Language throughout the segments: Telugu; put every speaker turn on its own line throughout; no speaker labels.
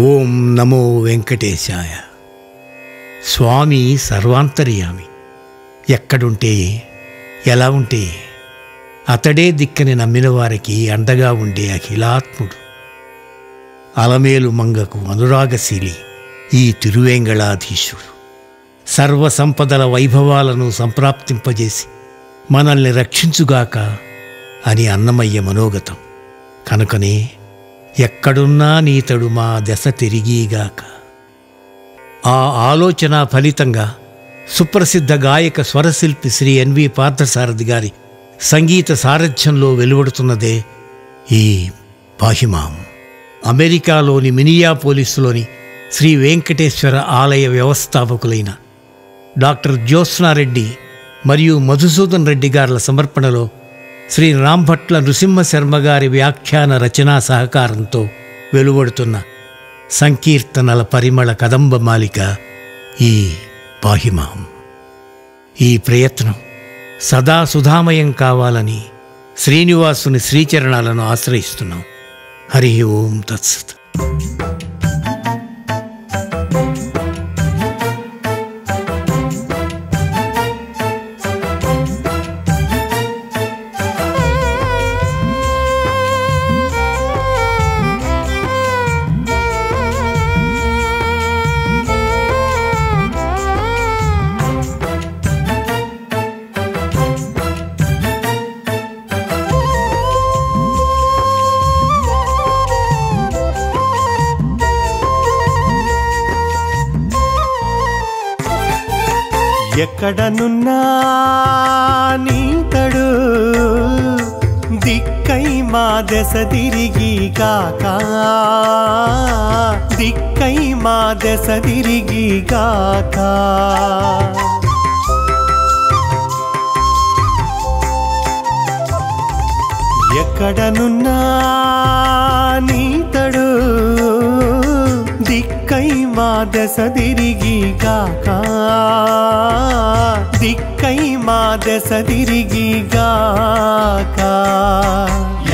ఓం నమో వెంకటేశాయ. స్వామి సర్వాంతర్యామి. ఎక్కడుంటే ఎలా ఉంటే అతడే దిక్కని నమ్మిన వారికి అండగా ఉండే అఖిలాత్ముడు. అలమేలు మంగకు అనురాగశీలి ఈ తిరువేంగళాధీశుడు. సర్వసంపదల వైభవాలను సంప్రాప్తింపజేసి మనల్ని రక్షించుగాక అని అన్నమయ్య మనోగతం. కనుకనే ఎక్కడున్నా నీతడు మా దశ తిరిగీగాక. ఆ ఆలోచన ఫలితంగా సుప్రసిద్ధ గాయక స్వరశిల్పి శ్రీ ఎన్వి పార్థసారథి గారి సంగీత సారథ్యంలో వెలువడుతున్నదే ఈ పాహిమాం. అమెరికాలోని మినియాపోలిస్లోని శ్రీ వెంకటేశ్వర ఆలయ వ్యవస్థాపకులైన డాక్టర్ జ్యోత్స్నారెడ్డి మరియు మధుసూదన్ రెడ్డి గారుల సమర్పణలో శ్రీ రాంభట్ల నృసింహశర్మ గారి వ్యాఖ్యాన రచనా సహకారంతో వెలువడుతున్న సంకీర్తనల పరిమళ కదంబమాలిక ఈ పాహిమాం. ఈ ప్రయత్నం సదా సుధామయం కావాలని శ్రీనివాసుని శ్రీచరణాలను ఆశ్రయిస్తున్నాం. హరి ఓం తత్సత్.
ఎక్కడనున్నా నీతడు దిక్కై మా దశ తిరిగి కాక, దిక్కై మా దశ తిరిగి కాక. ఎక్కడనున్నా నీతడు దిక్కై మా దశ తిరిగి కాక, దిక్కై మా దశ తిరిగి గాక.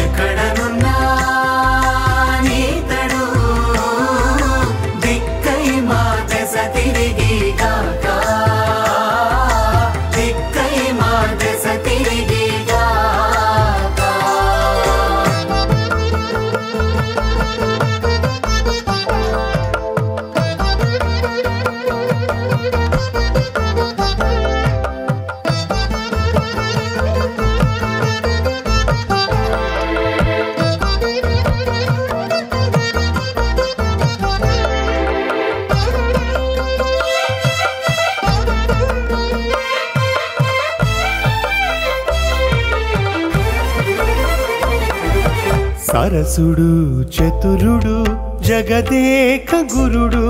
ఎక్కడనున్నా నీతడు దిక్కై మా దశ తిరిగి గాక, దిక్కై మా దశ తిరిగి గాక.
సరసుడు చతురుడు జగదేక గురుడు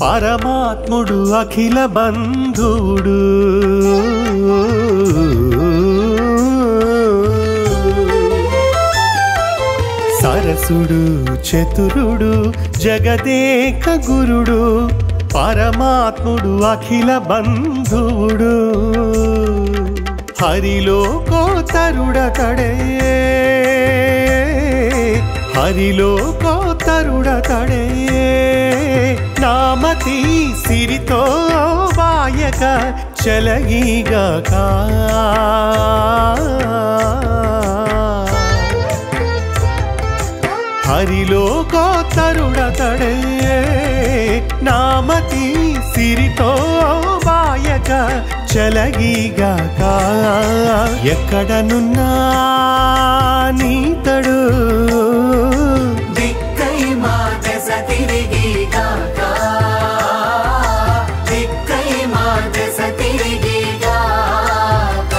పరమాత్ముడు అఖిల బంధువుడు. సరసుడు చతురుడు జగదేక గురుడు పరమాత్ముడు అఖిల బంధువుడు. హరిలో కోతరుడతడే, హరిలో కోతరుడతడే. నామతి సిరితో వాయక చెలగిగాక. హరిలో కోతరుడతడే. నామతి సిరితో వాయక చెలగిగాక. ఎక్కడనున్నా నీతడు
దిక్కై మా దశ తిరిగి గాక, దిక్కై మా దశ తిరిగి గాక.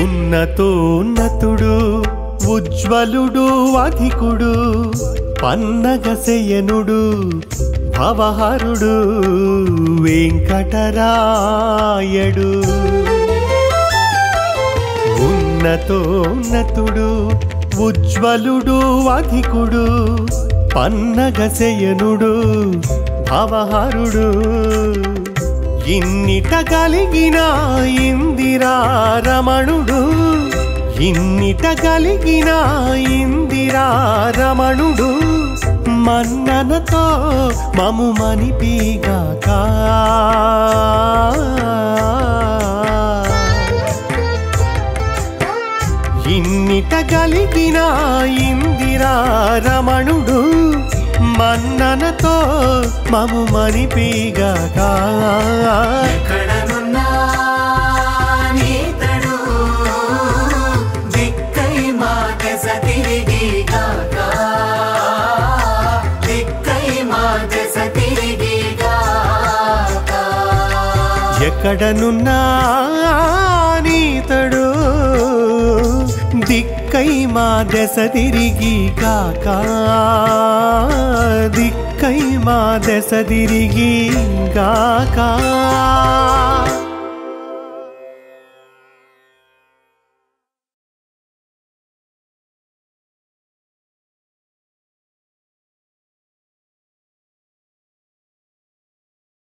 ఉన్నతోన్నతుడు ఉజ్వలుడు అధికుడు పన్నగశయనుడు భవహరుడు వెంకటరాయడు ఉన్నతోన్నతుడు ఉజ్వలుడు అధికుడు పన్నగశయనుడు భవహరుడు ఇన్నిట కలిగిన ఇందిరారమణుడు ఇన్నిట కలిగిన ఇందిరారమణుడు మన్ననతో మము మనిపిగాక ఇన్నిట కలిగిన ఇందిరారమణుడు మన్ననతో మము మనిపిగాక
ఎక్కడనున్నా నీతడు దిక్కై మా దశ తిరిగి గాక దిక్కై మా దశ తిరిగి గాక
ఎక్కడనున్నా నీతడు దిక్కై మా దశ తిరిగి కాక దిక్కై మా దశ తిరిగి గాక